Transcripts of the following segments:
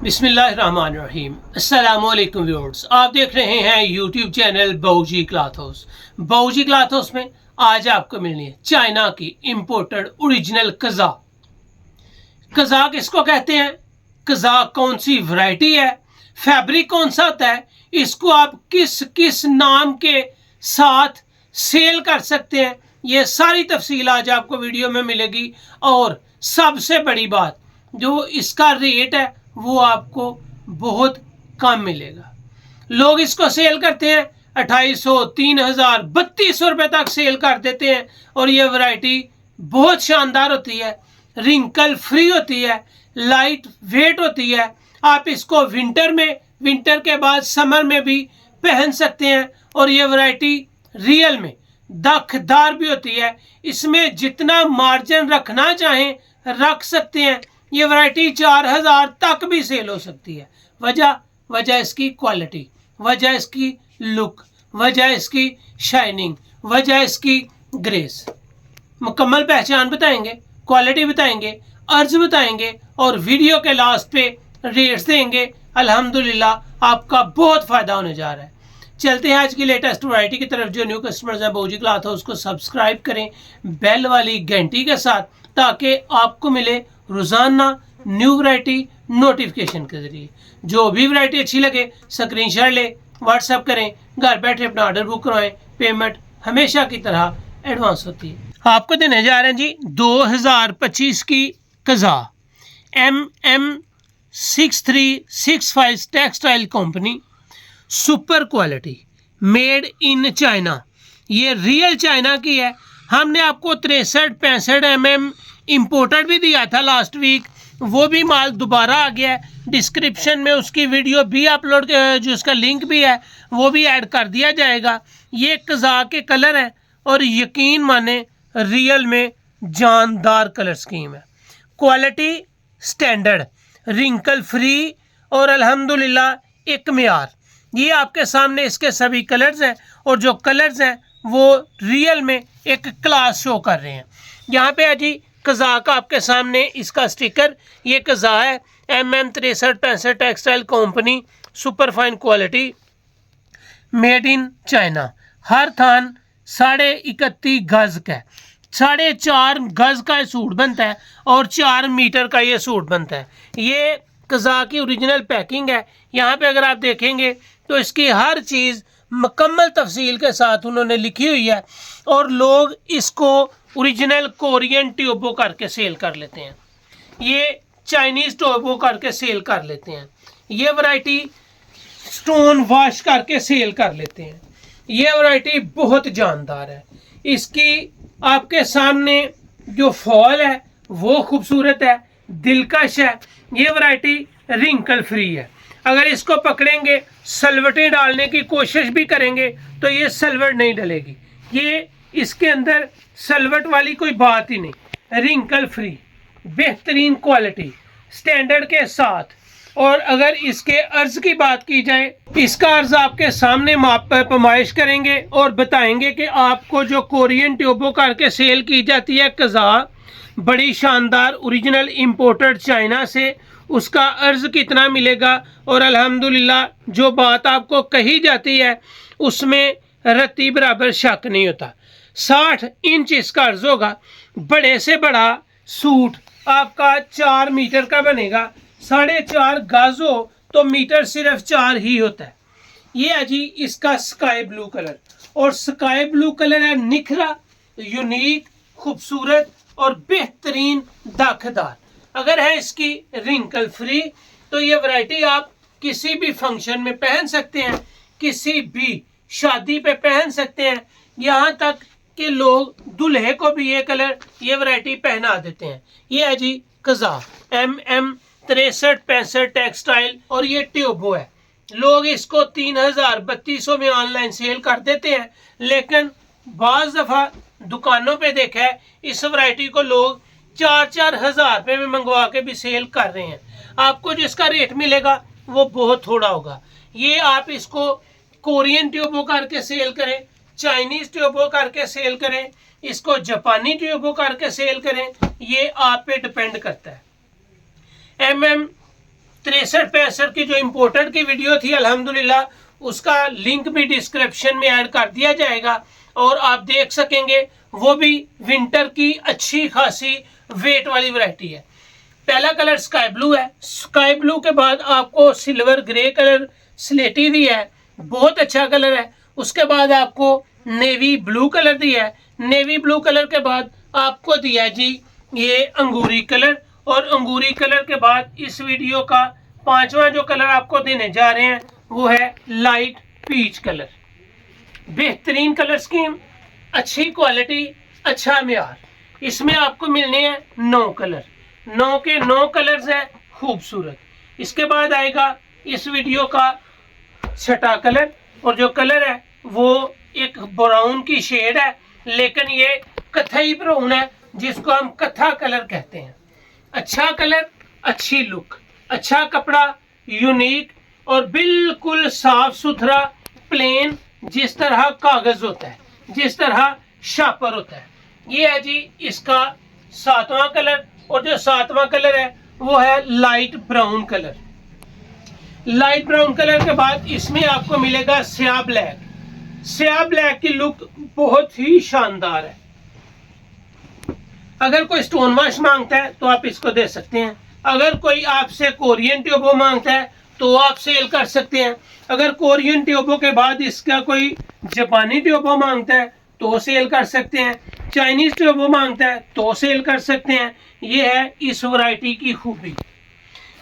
बिस्मिल्लाहिर्रहमानिर्रहीम। अस्सलामुअलैकुम व्यूअर्स, आप देख रहे हैं YouTube channel Bauji cloth house. Bauji cloth house में आज आपको मिलनी है चाइना की इंपोर्टेड ओरिजिनल कज़ा। कज़ा किसको कहते हैं, कज़ा कौन सी वैरायटी है, फैब्रिक कौन सा होता है, इसको आप किस किस नाम के साथ सेल कर सकते हैं, ये सारी तफसील आज आपको वीडियो में मिलेगी। और सबसे बड़ी बात, जो इसका रेट है वो आपको बहुत कम मिलेगा। लोग इसको सेल करते हैं 2800, 3000, 3200 रुपये तक सेल कर देते हैं। और ये वैरायटी बहुत शानदार होती है, रिंकल फ्री होती है, लाइट वेट होती है। आप इसको विंटर के बाद समर में भी पहन सकते हैं। और ये वैरायटी रियल में दाखदार भी होती है, इसमें जितना मार्जिन रखना चाहें रख सकते हैं। ये वैरायटी 4000 तक भी सेल हो सकती है। वजह इसकी क्वालिटी, वजह इसकी लुक, वजह इसकी शाइनिंग, वजह इसकी ग्रेस। मुकम्मल पहचान बताएंगे, क्वालिटी बताएंगे, अर्ज बताएंगे और वीडियो के लास्ट पे रेट्स देंगे। अल्हम्दुलिल्लाह आपका बहुत फ़ायदा होने जा रहा है। चलते हैं आज की लेटेस्ट वैरायटी की तरफ। जो न्यू कस्टमर्स हैं बाऊजी क्लॉथ हाउस को सब्सक्राइब करें बेल वाली घंटी के साथ, ताकि आपको मिले रोज़ाना न्यू वैरायटी नोटिफिकेशन के ज़रिए। जो भी वैरायटी अच्छी लगे स्क्रीनशॉट ले, व्हाट्सएप करें, घर बैठे अपना ऑर्डर बुक करवाएं। पेमेंट हमेशा की तरह एडवांस होती है। आपको देने जा रहे हैं जी 2025 की कज़ा MM6365 textile company, super quality, made in China. ये रियल चाइना की है। हमने आपको 63-65 mm इम्पोर्टेड भी दिया था लास्ट वीक, वो भी माल दोबारा आ गया है। डिस्क्रिप्शन में उसकी वीडियो भी अपलोड, जो उसका लिंक भी है वो भी ऐड कर दिया जाएगा। ये कज़ा के कलर है और यकीन माने रियल में जानदार कलर स्कीम है। क्वालिटी स्टैंडर्ड, रिंकल फ्री और अल्हम्दुलिल्लाह एक मियार। ये आपके सामने इसके सभी कलर्स हैं और जो कलर्स हैं वो रियल में एक क्लास शो कर रहे हैं। यहाँ पे है जी कज़ा का आपके सामने इसका स्टिकर। ये कज़ा है MM6365 textile company, super fine quality, made in China. हर थान 31.5 गज का, 4.5 गज का सूट बनता है और 4 मीटर का ये सूट बनता है। ये कज़ा की ओरिजिनल पैकिंग है। यहाँ पे अगर आप देखेंगे तो इसकी हर चीज़ मुकम्मल तफसील के साथ उन्होंने लिखी हुई है। और लोग इसको ओरिजिनल कोरियन ट्यूबो करके सेल कर लेते हैं, ये चाइनीज़ ट्यूबो करके सेल कर लेते हैं, ये वैरायटी स्टोन वॉश करके सेल कर लेते हैं। ये वैरायटी बहुत जानदार है। इसकी आपके सामने जो फॉल है वो खूबसूरत है, दिलकश है। ये वैरायटी रिंकल फ्री है। अगर इसको पकड़ेंगे, सलवटें डालने की कोशिश भी करेंगे तो ये सलवट नहीं डलेगी। ये इसके अंदर सलवट वाली कोई बात ही नहीं। रिंकल फ्री, बेहतरीन क्वालिटी, स्टैंडर्ड के साथ। और अगर इसके अर्ज की बात की जाए, इसका अर्ज आपके सामने माप पर पमाइश करेंगे और बताएंगे कि आपको जो कोरियन ट्यूबो करके सेल की जाती है कज़ा, बड़ी शानदार ओरिजिनल इंपोर्टेड चाइना से, उसका अर्ज कितना मिलेगा। और अल्हम्दुलिल्लाह जो बात आपको कही जाती है उसमें रत्ती बराबर शक नहीं होता। 60 इंच इसका अर्ज होगा। बड़े से बड़ा सूट आपका 4 मीटर का बनेगा। 4.5 गज हो तो मीटर सिर्फ 4 ही होता है। ये है जी इसका स्काई ब्लू कलर, और स्काई ब्लू कलर है निखरा, यूनिक, खूबसूरत और बेहतरीन दाखदार। अगर है इसकी रिंकल फ्री तो ये वैरायटी आप किसी भी फंक्शन में पहन सकते हैं, किसी भी शादी पे पहन सकते हैं। यहाँ तक कि लोग दूल्हे को भी ये कलर, ये वैरायटी पहना देते हैं। ये है जी कज़ा MM6365 टेक्सटाइल और ये ट्यूबो है। लोग इसको 3000, 3200 में ऑनलाइन सेल कर देते हैं, लेकिन बाज़ दफ़ा दुकानों पे देखा है इस वैरायटी को लोग 4-4 हज़ार रुपये में मंगवा के भी सेल कर रहे हैं। आपको जिसका रेट मिलेगा वो बहुत थोड़ा होगा। ये आप इसको कोरियन ट्यूबो करके सेल करें, चाइनीज़ ट्यूबो करके सेल करें, इसको जापानी ट्यूबो करके सेल करें, ये आप पे डिपेंड करता है। MM 63-65 की जो इम्पोर्टेड की वीडियो थी अल्हम्दुलिल्लाह, उसका लिंक भी डिस्क्रिप्शन में ऐड कर दिया जाएगा और आप देख सकेंगे। वो भी विंटर की अच्छी खासी वेट वाली वैरायटी है। पहला कलर स्काई ब्लू है। स्काई ब्लू के बाद आपको सिल्वर ग्रे कलर स्लेटी दिया है, बहुत अच्छा कलर है। उसके बाद आपको नेवी ब्लू कलर दिया है। नेवी ब्लू कलर के बाद आपको दिया जी ये अंगूरी कलर, और अंगूरी कलर के बाद इस वीडियो का 5वां जो कलर आपको देने जा रहे हैं वो है लाइट पीच कलर। बेहतरीन कलर स्कीम, अच्छी क्वालिटी, अच्छा म्यार। इसमें आपको मिलने हैं 9 कलर, 9 के 9 कलर्स है खूबसूरत। इसके बाद आएगा इस वीडियो का 6ठा कलर, और जो कलर है वो एक ब्राउन की शेड है, लेकिन ये कथई ब्राउन है जिसको हम कथा कलर कहते हैं। अच्छा कलर, अच्छी लुक, अच्छा कपड़ा, यूनिक और बिल्कुल साफ सुथरा प्लेन, जिस तरह कागज होता है, जिस तरह शापर होता है। ये है जी इसका 7वां कलर, और जो 7वां कलर है वो है light brown colour. Light brown colour के बाद इसमें आपको मिलेगा स्याह ब्लैक। स्याह ब्लैक की लुक बहुत ही शानदार है। अगर कोई स्टोन वॉश मांगता है तो आप इसको दे सकते हैं। अगर कोई आपसे कोरियन ट्यूबो मांगता है तो आप सेल कर सकते हैं। अगर कोरियन ट्यूबो के बाद इसका कोई जापानी ट्यूबो मांगता है तो सेल कर सकते हैं। चाइनीज ट्यूबो मांगता है तो सेल कर सकते हैं। ये है इस वैरायटी की खूबी।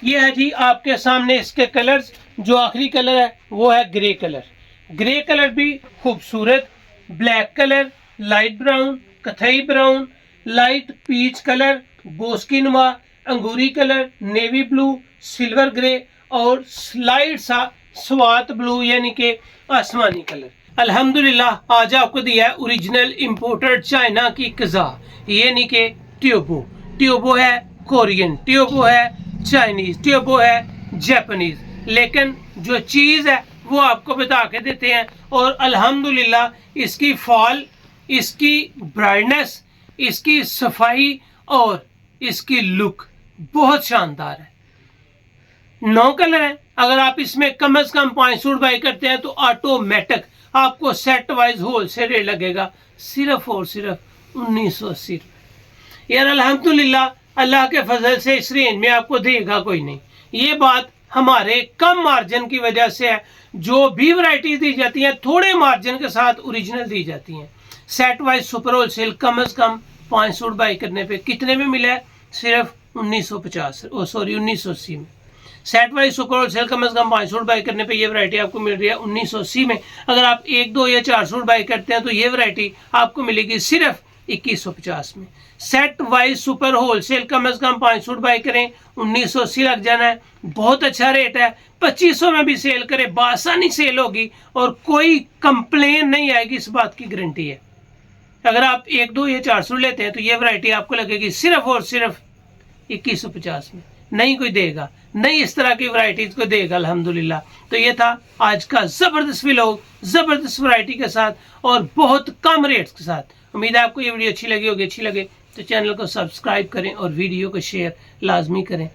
ये है जी आपके सामने इसके कलर्स। जो आखिरी कलर है वो है ग्रे कलर। ग्रे कलर भी खूबसूरत, ब्लैक कलर, लाइट ब्राउन, कथई ब्राउन, लाइट पीच कलर, बोस्किनवा, अंगूरी colour, navy blue, silver grey और स्लाइड सा स्वात ब्लू यानी कि आसमानी कलर। अल्हम्दुलिल्लाह आज आपको दिया है ओरिजिनल इंपोर्टेड चाइना की कज़ा, यानी कि ट्यूबो। ट्यूबो है कोरियन, ट्यूबो है चाइनीज, ट्यूबो है जापानीज, लेकिन जो चीज़ है वो आपको बता के देते हैं। और अल्हम्दुलिल्लाह इसकी फॉल, इसकी ब्राइटनेस, इसकी सफाई और इसकी लुक बहुत शानदार है। 9 कलर है। अगर आप इसमें कम से कम 5 सूट बाई करते हैं तो ऑटोमेटिक आपको सेट वाइज होलसेल रेट लगेगा सिर्फ और सिर्फ 1980 रुपये। यार अल्हम्दुलिल्लाह अल्लाह के फजल से इस रेंज में आपको देगा कोई नहीं। ये बात हमारे कम मार्जिन की वजह से है। जो भी वैरायटी दी जाती हैं थोड़े मार्जिन के साथ ओरिजिनल दी जाती हैं। सेट वाइज सुपर होलसेल कम से कम 5 सूट बाई करने पे कितने में मिला है? सिर्फ 1980 में। सेट वाइज सुपर होलसेल कम से कम 5 सूट बाई करने पे ये वैरायटी आपको मिल रही है 1980 में। अगर आप 1, 2 या 4 सूट बाई करते हैं तो ये वैरायटी आपको मिलेगी सिर्फ 2150 में। सेट वाइज सुपर होलसेल कम से कम 5 सूट बाई करें 1980 लग जाना है। बहुत अच्छा रेट है। 2500 में भी सेल करें बासानी सेल होगी और कोई कंप्लेन नहीं आएगी, इस बात की गारंटी है। अगर आप 1, 2 या 4 सूट लेते हैं तो ये वैरायटी आपको लगेगी सिर्फ और सिर्फ 2150 में। नहीं कोई देगा, नहीं इस तरह की वैरायटीज को देगा अल्हम्दुलिल्लाह। तो ये था आज का जबरदस्त व्लॉग, जबरदस्त वैरायटी के साथ और बहुत कम रेट्स के साथ। उम्मीद है आपको ये वीडियो अच्छी लगी होगी। अच्छी लगे तो चैनल को सब्सक्राइब करें और वीडियो को शेयर लाजमी करें।